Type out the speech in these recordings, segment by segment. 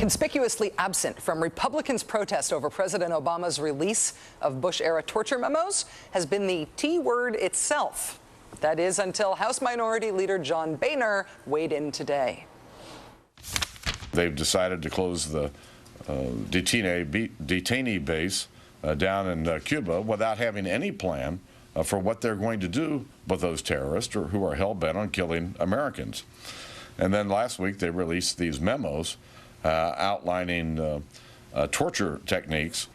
Conspicuously absent from Republicans' protest over President Obama's release of Bush-era torture memos has been the T word itself. That is, until House Minority Leader John Boehner weighed in today. They've decided to close the detainee base down in Cuba without having any plan for what they're going to do with those terrorists or who are hell-bent on killing Americans. And then last week they released these memos outlining torture techniques.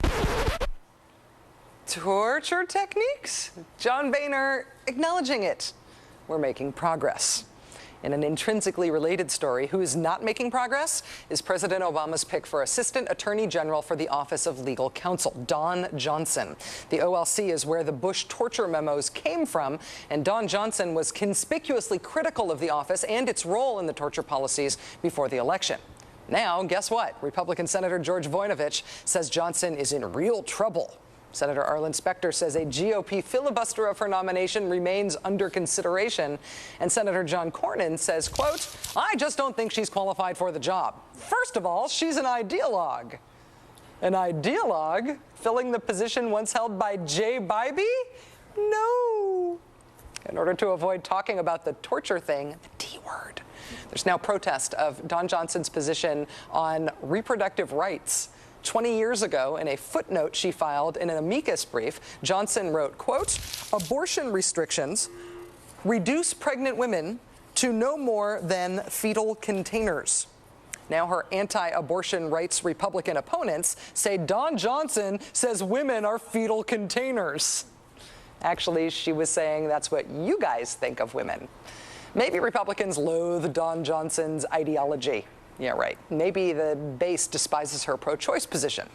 Torture techniques? John Boehner acknowledging it. We're making progress. In an intrinsically related story, who is not making progress is President Obama's pick for Assistant Attorney General for the Office of Legal Counsel, Dawn Johnsen. The OLC is where the Bush torture memos came from, and Dawn Johnsen was conspicuously critical of the office and its role in the torture policies before the election. Now, guess what? Republican Senator George Voinovich says Johnsen is in real trouble. Senator Arlen Specter says a GOP filibuster of her nomination remains under consideration. And Senator John Cornyn says, quote, "I just don't think she's qualified for the job. First of all, she's an ideologue." An ideologue filling the position once held by Jay Bybee? No. In order to avoid talking about the torture thing, the T word, there's now protest of Dawn Johnsen's position on reproductive rights. 20 years ago, in a footnote she filed in an amicus brief, Johnsen wrote, quote, "Abortion restrictions reduce pregnant women to no more than fetal containers." Now her anti-abortion rights Republican opponents say Dawn Johnsen says women are fetal containers. Actually, she was saying that's what you guys think of women. Maybe Republicans loathe Dawn Johnson's ideology. Yeah, right. Maybe the base despises her pro-choice position.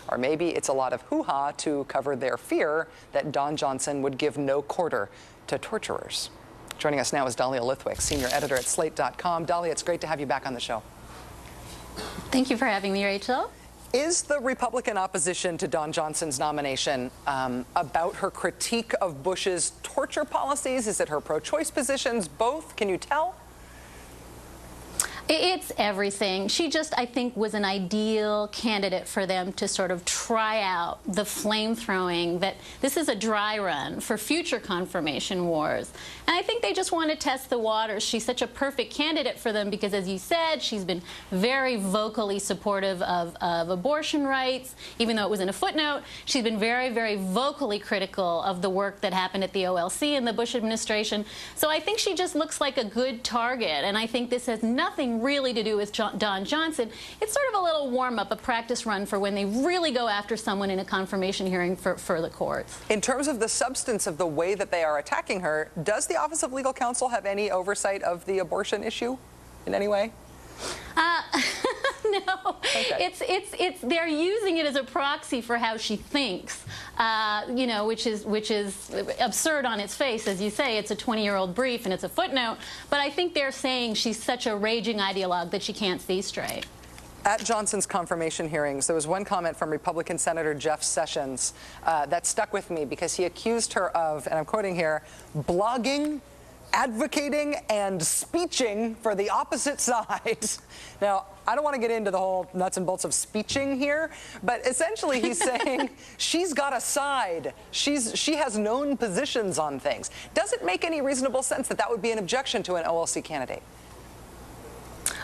Or maybe it's a lot of hoo-ha to cover their fear that Dawn Johnsen would give no quarter to torturers. Joining us now is Dahlia Lithwick, senior editor at Slate.com. Dahlia, it's great to have you back on the show. Thank you for having me, Rachel. Is the Republican opposition to Dawn Johnson's nomination about her critique of Bush's torture policies? Is it her pro-choice positions? Both? Can you tell? It's everything. She just, I think, was an ideal candidate for them to sort of try out the flame-throwing, that this is a dry run for future confirmation wars. And I think they just want to test the waters. She's such a perfect candidate for them because, as you said, she's been very vocally supportive of abortion rights, even though it was in a footnote. She's been very, very vocally critical of the work that happened at the OLC in the Bush administration. So I think she just looks like a good target, and I think this has nothing really to do with Dawn Johnsen. It's sort of a little warm-up, a practice run for when they really go after someone in a confirmation hearing for the courts. In terms of the substance of the way that they are attacking her, does the Office of Legal Counsel have any oversight of the abortion issue in any way? No, okay. It's they're using it as a proxy for how she thinks, you know, which is absurd on its face. As you say, it's a 20-year-old brief and it's a footnote, but I think they're saying she's such a raging ideologue that she can't see straight. At Johnson's confirmation hearings, there was one comment from Republican Senator Jeff Sessions that stuck with me because he accused her of, and I'm quoting here, blogging, advocating, and speeching for the opposite side. Now, I don't want to get into the whole nuts and bolts of speeching here, but essentially he's saying she's got a side. She has known positions on things. Does it make any reasonable sense that that would be an objection to an OLC candidate?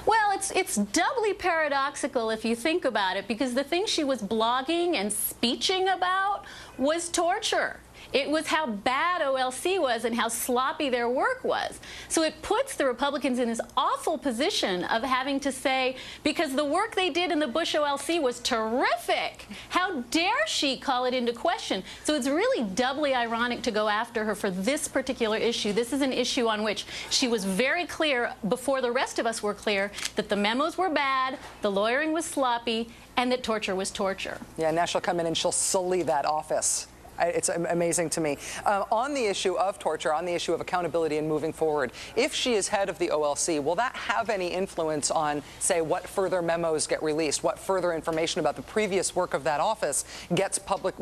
Well, it's doubly paradoxical if you think about it, because the thing she was blogging and speeching about was torture. It was how bad OLC was and how sloppy their work was. So it puts the Republicans in this awful position of having to say, because the work they did in the Bush OLC was terrific, how dare she call it into question? So it's really doubly ironic to go after her for this particular issue. This is an issue on which she was very clear before the rest of us were clear that the memos were bad, the lawyering was sloppy, and that torture was torture. Yeah, now she'll come in and she'll sully that office. It's amazing to me. On the issue of torture, on the issue of accountability and moving forward, if she is head of the OLC, will that have any influence on, say, what further memos get released, what further information about the previous work of that office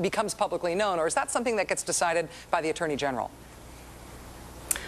becomes publicly known, or is that something that gets decided by the Attorney General?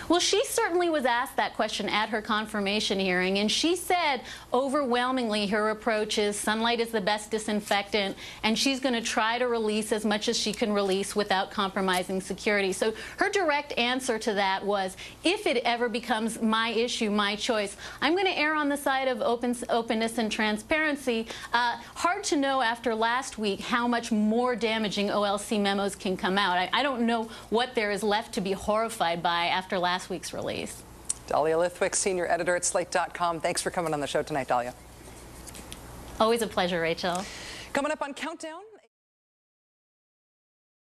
Well, she certainly was asked that question at her confirmation hearing, and she said overwhelmingly her approach is sunlight is the best disinfectant, and she's going to try to release as much as she can release without compromising security. So her direct answer to that was, if it ever becomes my issue, my choice, I'm going to err on the side of openness and transparency. Hard to know after last week how much more damaging OLC memos can come out. I don't know what there is left to be horrified by after last week's release. Dahlia Lithwick, senior editor at Slate.com. Thanks for coming on the show tonight, Dahlia. Always a pleasure, Rachel. Coming up on Countdown.